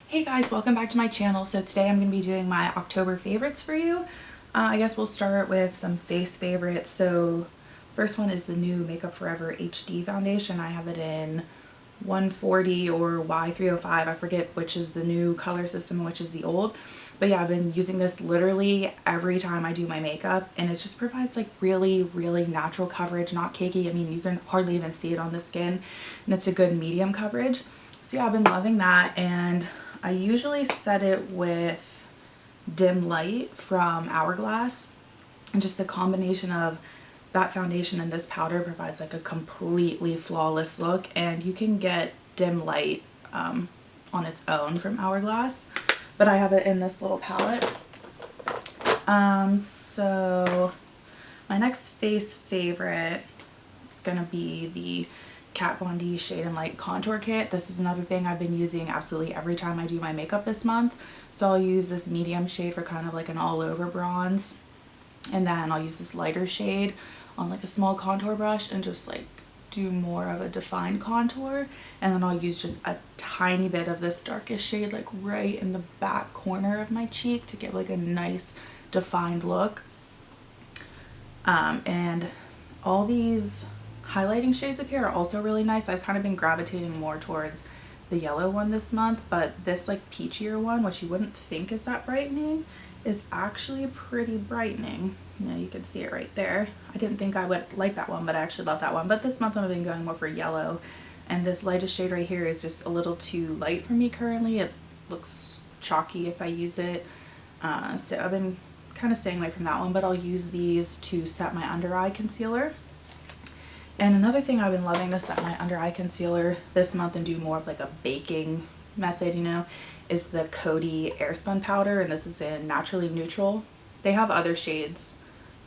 Hey guys, welcome back to my channel. So today I'm going to be doing my October favorites for you. I guess we'll start with some face favorites. So first one is the new Makeup Forever HD foundation. I have it in 140 or Y305. I forget which is the new color system and which is the old. But yeah, I've been using this literally every time I do my makeup, and it just provides like really natural coverage, not cakey. I mean, you can hardly even see it on the skin, and it's a good medium coverage. So yeah, I've been loving that, and I usually set it with Dim Light from Hourglass, and just the combination of that foundation and this powder provides like a completely flawless look. And you can get Dim Light on its own from Hourglass, but I have it in this little palette. So my next face favorite is gonna be the Kat Von D Shade and Light Contour Kit. This is another thing I've been using absolutely every time I do my makeup this month. So I'll use this medium shade for kind of like an all over bronze, and then I'll use this lighter shade on like a small contour brush and just like do more of a defined contour, and then I'll use just a tiny bit of this darkest shade like right in the back corner of my cheek to give like a nice defined look. And all these highlighting shades up here are also really nice. I've kind of been gravitating more towards the yellow one this month, but this like peachier one, which you wouldn't think is that brightening, is actually pretty brightening. You know, you can see it right there. I didn't think I would like that one, but I actually love that one. But this month I've been going more for yellow, and this lightest shade right here is just a little too light for me currently. It looks chalky if I use it. So I've been kind of staying away from that one, but I'll use these to set my under eye concealer. And another thing I've been loving to set my under eye concealer this month and do more of like a baking method, you know, is the COTY AIRSPUN powder, and this is in Naturally Neutral. They have other shades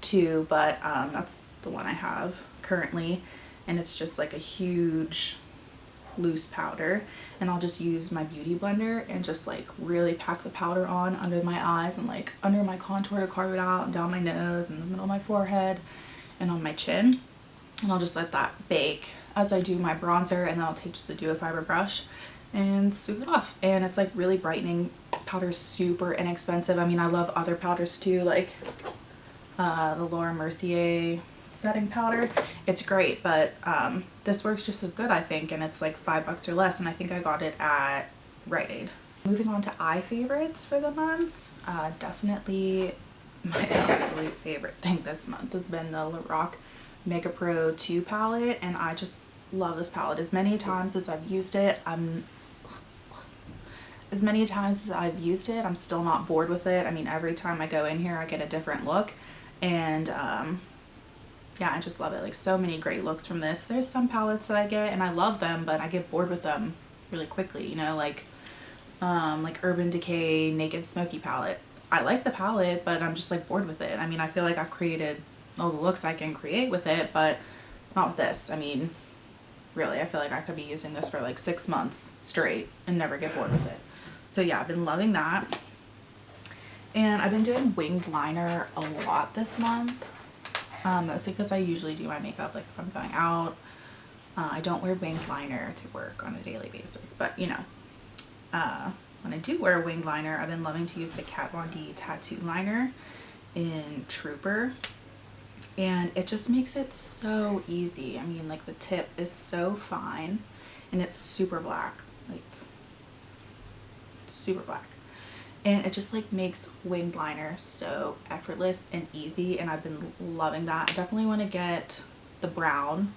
too, but that's the one I have currently, and it's just like a huge loose powder, and I'll just use my beauty blender and just like really pack the powder on under my eyes and like under my contour to carve it out, and down my nose, in the middle of my forehead, and on my chin. And I'll just let that bake as I do my bronzer, and then I'll take just a Duo Fiber brush and sweep it off. And it's like really brightening. This powder is super inexpensive. I mean, I love other powders too, like the Laura Mercier setting powder. It's great, but this works just as good, I think, and it's like $5 or less, and I think I got it at Rite Aid. Moving on to eye favorites for the month, definitely my absolute favorite thing this month has been the Lorac Mega Pro 2 palette, and I just love this palette. As many times as I've used it, I'm still not bored with it. I mean, every time I go in here I get a different look, and yeah, I just love it. Like, so many great looks from this. There's some palettes that I get and I love them, but I get bored with them really quickly, you know, like Urban Decay Naked Smoky palette. I like the palette, but I'm just like bored with it. I mean, I feel like I've created all the looks I can create with it, but not with this. I mean, really, I feel like I could be using this for like 6 months straight and never get bored with it. So yeah, I've been loving that. And I've been doing winged liner a lot this month, mostly because I usually do my makeup like if I'm going out. I don't wear winged liner to work on a daily basis, but you know, when I do wear a winged liner, I've been loving to use the Kat Von D tattoo liner in Trooper. And it just makes it so easy. I mean, like, the tip is so fine, and it's super black, like super black, and it just like makes winged liner so effortless and easy, and I've been loving that. I definitely want to get the brown,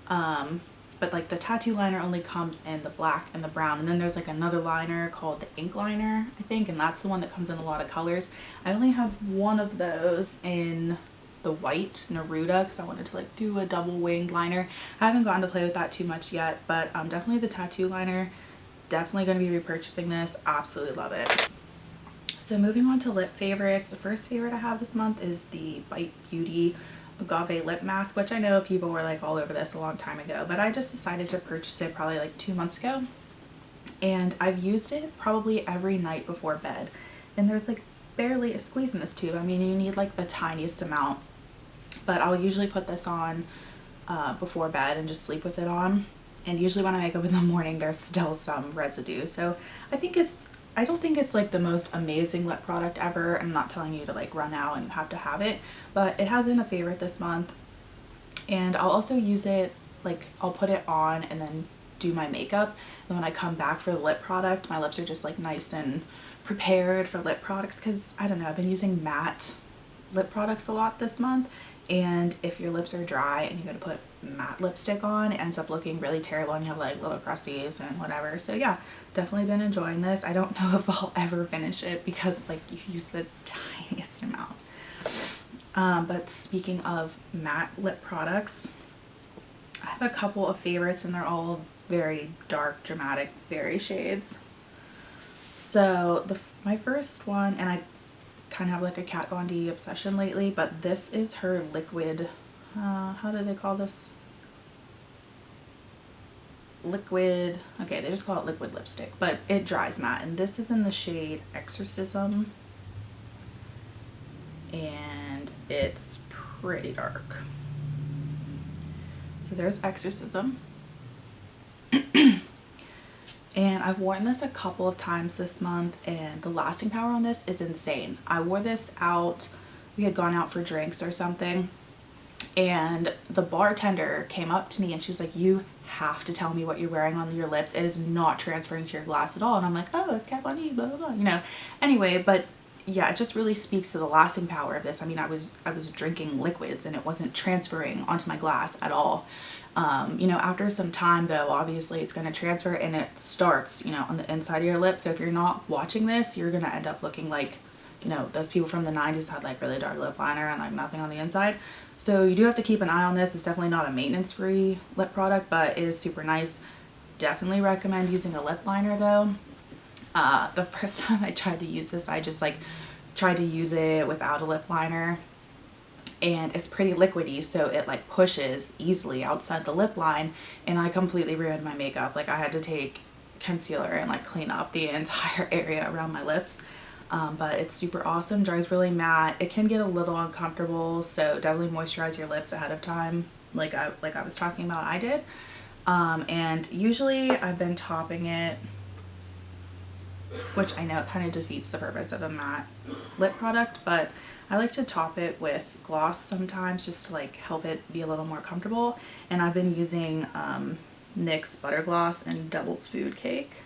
but like the tattoo liner only comes in the black and the brown, and then there's like another liner called the ink liner, I think, and that's the one that comes in a lot of colors. I only have one of those in the white Neruda because I wanted to like do a double winged liner. I haven't gotten to play with that too much yet, but definitely the tattoo liner. Definitely going to be repurchasing this. Absolutely love it. So moving on to lip favorites, the first favorite I have this month is the Bite Beauty Agave Lip Mask, which I know people were like all over this a long time ago, but I just decided to purchase it probably like 2 months ago, and I've used it probably every night before bed, and there's like barely a squeeze in this tube. I mean, you need like the tiniest amount, but I'll usually put this on before bed and just sleep with it on, and usually when I wake up in the morning there's still some residue. So I think it's I don't think it's like the most amazing lip product ever. I'm not telling you to like run out and have to have it, but it has been a favorite this month. And I'll also use it, like I'll put it on and then do my makeup, and when I come back for the lip product, my lips are just like nice and prepared for lip products, because I don't know, I've been using matte lip products a lot this month, and if your lips are dry and you go to put matte lipstick on, it ends up looking really terrible and you have like little crusties and whatever. So yeah, definitely been enjoying this. I don't know if I'll ever finish it because like you use the tiniest amount. But speaking of matte lip products, I have a couple of favorites and they're all very dark, dramatic berry shades. So my first one, and I kind of have like a Kat Von D obsession lately, but this is her liquid, how do they call this? Liquid, okay, they just call it liquid lipstick, but it dries matte, and this is in the shade Exorcism, and it's pretty dark. So there's Exorcism. And I've worn this a couple of times this month, and the lasting power on this is insane. I wore this out, we had gone out for drinks or something, and the bartender came up to me and she was like, you have to tell me what you're wearing on your lips. It is not transferring to your glass at all. And I'm like, oh, it's Kat Von D, blah, blah, blah, you know. Anyway, but yeah, it just really speaks to the lasting power of this. I mean, I was drinking liquids and it wasn't transferring onto my glass at all. You know, after some time though, obviously it's going to transfer, and it starts, you know, on the inside of your lips. So if you're not watching this, you're going to end up looking like, you know, those people from the 90s had like really dark lip liner and like nothing on the inside. So you do have to keep an eye on this. It's definitely not a maintenance free lip product, but it is super nice. Definitely recommend using a lip liner though. The first time I tried to use this, I just like tried to use it without a lip liner, and it's pretty liquidy, so it like pushes easily outside the lip line, and I completely ruined my makeup. Like I had to take concealer and like clean up the entire area around my lips. But it's super awesome, dries really matte. It can get a little uncomfortable, so definitely moisturize your lips ahead of time, like I was talking about I did. And usually I've been topping it, which I know it kind of defeats the purpose of a matte lip product, but I like to top it with gloss sometimes just to like help it be a little more comfortable. And I've been using NYX Butter Gloss and Devil's Food Cake.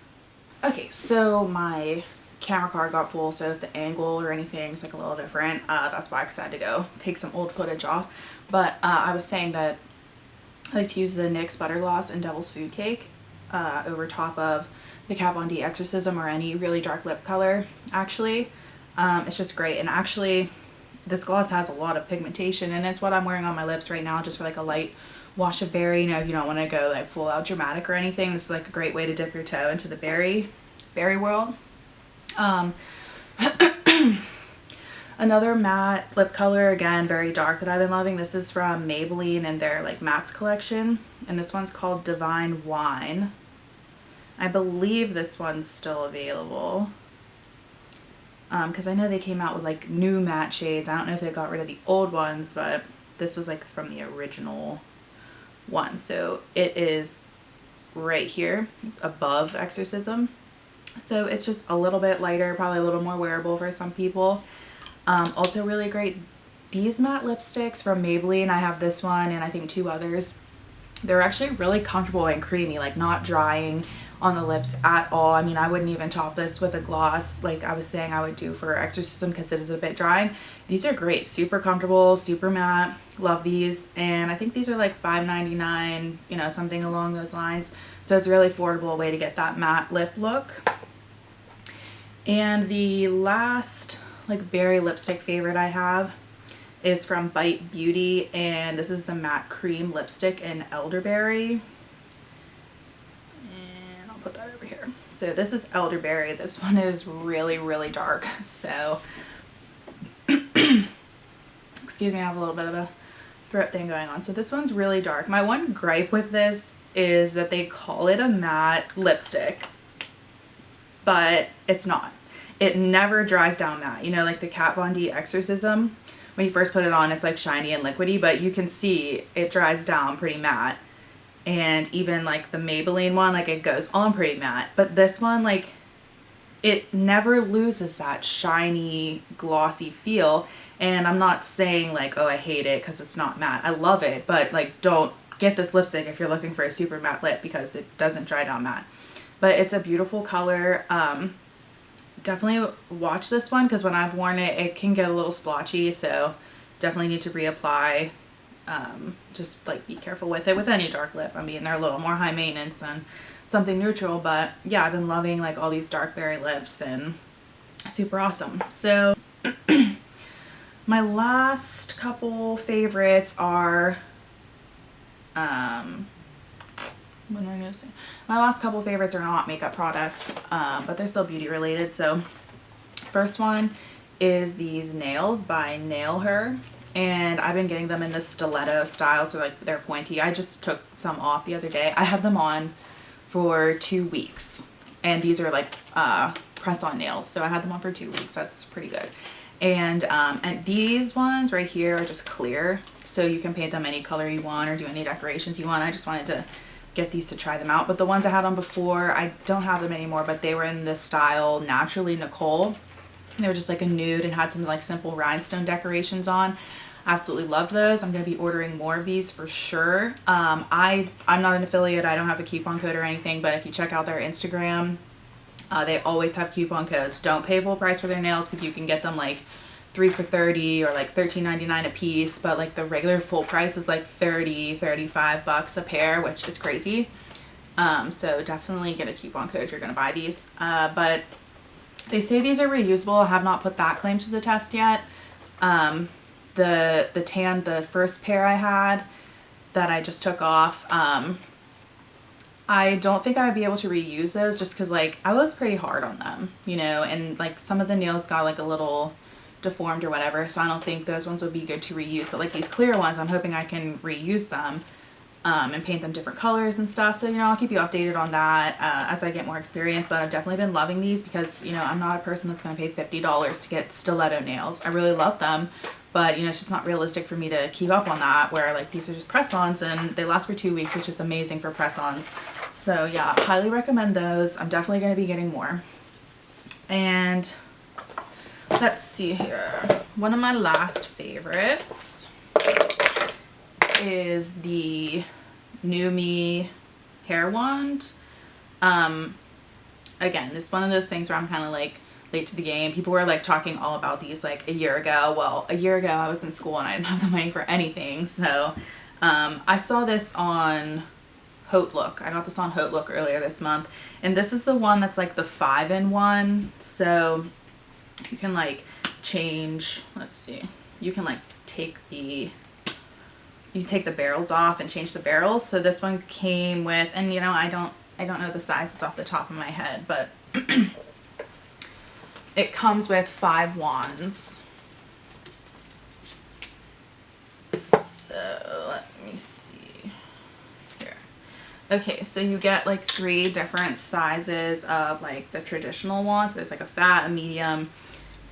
Okay, so my camera card got full, so if the angle or anything is like a little different, that's why I decided to go take some old footage off. But I was saying that I like to use the NYX Butter Gloss and Devil's Food Cake over top of the Kat Von D Exorcism or any really dark lip color. Actually, it's just great. And actually this gloss has a lot of pigmentation, and it's what I'm wearing on my lips right now just for like a light wash of berry. You know, if you don't want to go like full out dramatic or anything, this is like a great way to dip your toe into the berry world. Another matte lip color, again very dark, that I've been loving. This is from Maybelline and their like mattes collection, and this one's called Divine Wine. I believe this one's still available, because I know they came out with like new matte shades. I don't know if they got rid of the old ones, but this was like from the original one. So it is right here above Exorcism, so it's just a little bit lighter, probably a little more wearable for some people. Also really great, these matte lipsticks from Maybelline. I have this one and I think two others. They're actually really comfortable and creamy, like not drying on the lips at all. I mean, I wouldn't even top this with a gloss like I was saying I would do for Exorcism because it is a bit drying. These are great, super comfortable, super matte. Love these, and I think these are like $5.99, you know, something along those lines. So it's a really affordable way to get that matte lip look. And the last like berry lipstick favorite I have is from Bite Beauty, and this is the matte cream lipstick in elderberry. And I'll put that over here. So this is elderberry. This one is really, really dark. So excuse me, I have a little bit of a throat thing going on. So this one's really dark. My one gripe with this is that they call it a matte lipstick, but it's not. It never dries down matte. You know, like the Kat Von D Exorcism, when you first put it on, it's like shiny and liquidy, but you can see it dries down pretty matte. And even like the Maybelline one, like it goes on pretty matte. But this one, like, it never loses that shiny, glossy feel. And I'm not saying like, oh, I hate it because it's not matte. I love it, but like, don't get this lipstick if you're looking for a super matte lip because it doesn't dry down matte. But it's a beautiful color. Definitely watch this one because when I've worn it, it can get a little splotchy, so definitely need to reapply. Just like be careful with it with any dark lip. I mean, they're a little more high maintenance than something neutral, but yeah, I've been loving like all these dark berry lips and super awesome. So my last couple favorites are what am I gonna say? My last couple favorites are not makeup products, but they're still beauty related. So first one is these nails by Nail Her, and I've been getting them in this stiletto style, so like they're pointy. I just took some off the other day. I have them on for 2 weeks, and these are like press-on nails, so I had them on for 2 weeks. That's pretty good. And these ones right here are just clear, so you can paint them any color you want or do any decorations you want. I just wanted to get these to try them out. But the ones I had on before, I don't have them anymore, but they were in this style Naturally Nicole. They were just like a nude and had some like simple rhinestone decorations on. Absolutely loved those. I'm going to be ordering more of these for sure. I'm not an affiliate. I don't have a coupon code or anything, but if you check out their Instagram, they always have coupon codes. Don't pay full price for their nails because you can get them like 3 for $30 or like $13.99 a piece, but like the regular full price is like $35 a pair, which is crazy. So definitely get a coupon code if you're going to buy these. But they say these are reusable. I have not put that claim to the test yet. The first pair I had that I just took off, I don't think I would be able to reuse those just because like I was pretty hard on them, you know, and like some of the nails got like a little deformed or whatever, so I don't think those ones would be good to reuse. But like these clear ones, I'm hoping I can reuse them and paint them different colors and stuff. So, you know, I'll keep you updated on that as I get more experience. But I've definitely been loving these because, you know, I'm not a person that's going to pay $50 to get stiletto nails. I really love them, but, you know, it's just not realistic for me to keep up on that, where like these are just press-ons and they last for 2 weeks, which is amazing for press-ons. So yeah, highly recommend those. I'm definitely going to be getting more. And let's see here. One of my last favorites is the New Me hair wand. Again, this is one of those things where I'm kind of like late to the game. People were like talking all about these like a year ago. Well, a year ago I was in school and I didn't have the money for anything. So I saw this on Haute Look. I got this on Haute Look earlier this month. And this is the one that's like the 5-in-1. So you can like change, let's see, you can like take the barrels off and change the barrels. So this one came with, and you know, I don't know the sizes off the top of my head, but it comes with 5 wands. So let me see here. Okay, so you get like 3 different sizes of like the traditional wands. So there's like a fat, a medium,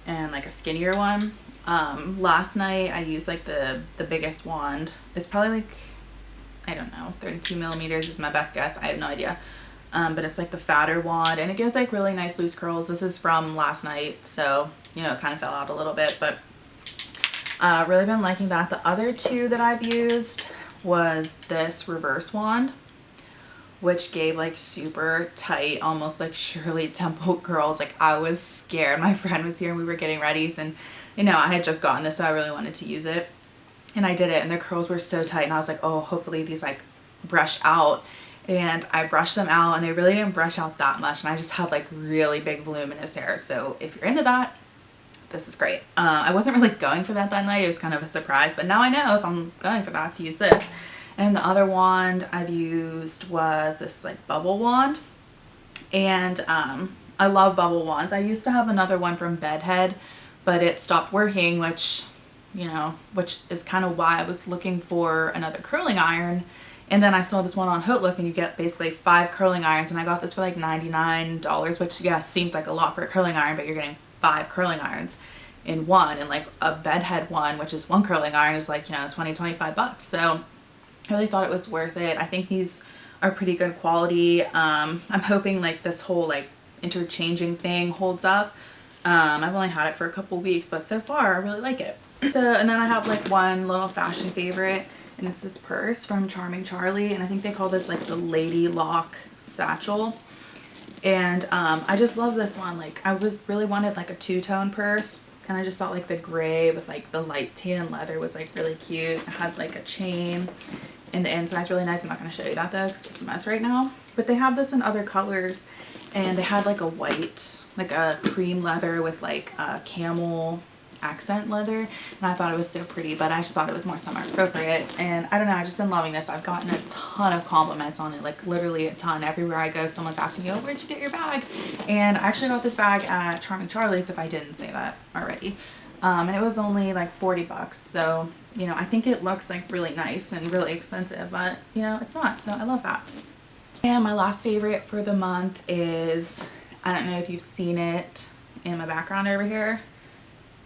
and like a skinnier one. Last night I used like the biggest wand. It's probably like, I don't know, 32 millimeters is my best guess. I have no idea. But it's like the fatter wand and it gives like really nice loose curls. This is from last night, so you know, it kind of fell out a little bit, but really been liking that. The other 2 that I've used was this reverse wand, which gave like super tight, almost like Shirley Temple curls. Like I was scared. My friend was here and we were getting ready, and you know, I had just gotten this, so I really wanted to use it. And I did it, and the curls were so tight, and I was like, oh, hopefully these like brush out. And I brushed them out, and they really didn't brush out that much, and I just had like really big voluminous hair. So if you're into that, this is great. I wasn't really going for that night. It was kind of a surprise, but now I know if I'm going for that to use this. And the other wand I've used was this like bubble wand. And I love bubble wands. I used to have another one from Bedhead, but it stopped working, which, you know, which is kind of why I was looking for another curling iron. And then I saw this one on Haute Look, and you get basically 5 curling irons, and I got this for like $99, which yeah, seems like a lot for a curling iron, but you're getting 5 curling irons in one. And like a Bedhead one, which is 1 curling iron, is like, you know, 20-25 bucks. So I really thought it was worth it. I think these are pretty good quality. I'm hoping like this whole like interchanging thing holds up. I've only had it for a couple weeks, but so far I really like it. So, and then I have like one little fashion favorite, and it's this purse from Charming Charlie, and I think they call this like the Lady Lock satchel. And I just love this one. Like I really wanted like a two-tone purse, and I just thought like the gray with like the light tan leather was like really cute. It has like a chain in the inside. It's really nice. I'm not going to show you that though because it's a mess right now. But they have this in other colors, and they had like a white, like a cream leather with like a camel accent leather, and I thought it was so pretty, but I just thought it was more summer appropriate. And I don't know, I've just been loving this. I've gotten a ton of compliments on it, like literally a ton. Everywhere I go, someone's asking me, oh, where'd you get your bag? And I actually got this bag at Charming Charlie's, if I didn't say that already. And it was only like 40 bucks. So, you know, I think it looks like really nice and really expensive, but you know, it's not. So I love that. And my last favorite for the month is, I don't know if you've seen it in my background over here,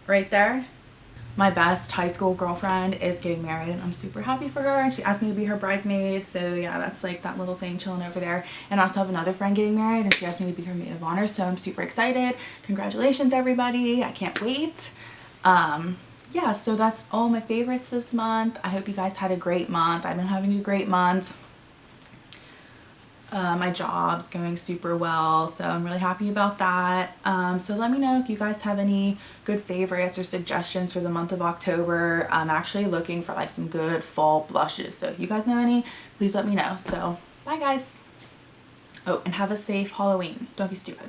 right there. My best high school girlfriend is getting married, and I'm super happy for her, and she asked me to be her bridesmaid. So yeah, that's like that little thing chilling over there. And I also have another friend getting married, and she asked me to be her maid of honor, so I'm super excited. Congratulations everybody, I can't wait. Yeah, so that's all my favorites this month. I hope you guys had a great month. I've been having a great month. My job's going super well, so I'm really happy about that. So let me know if you guys have any good favorites or suggestions for the month of October. I'm actually looking for like some good fall blushes, so if you guys know any, please let me know. So bye guys. Oh, and have a safe Halloween. Don't be stupid.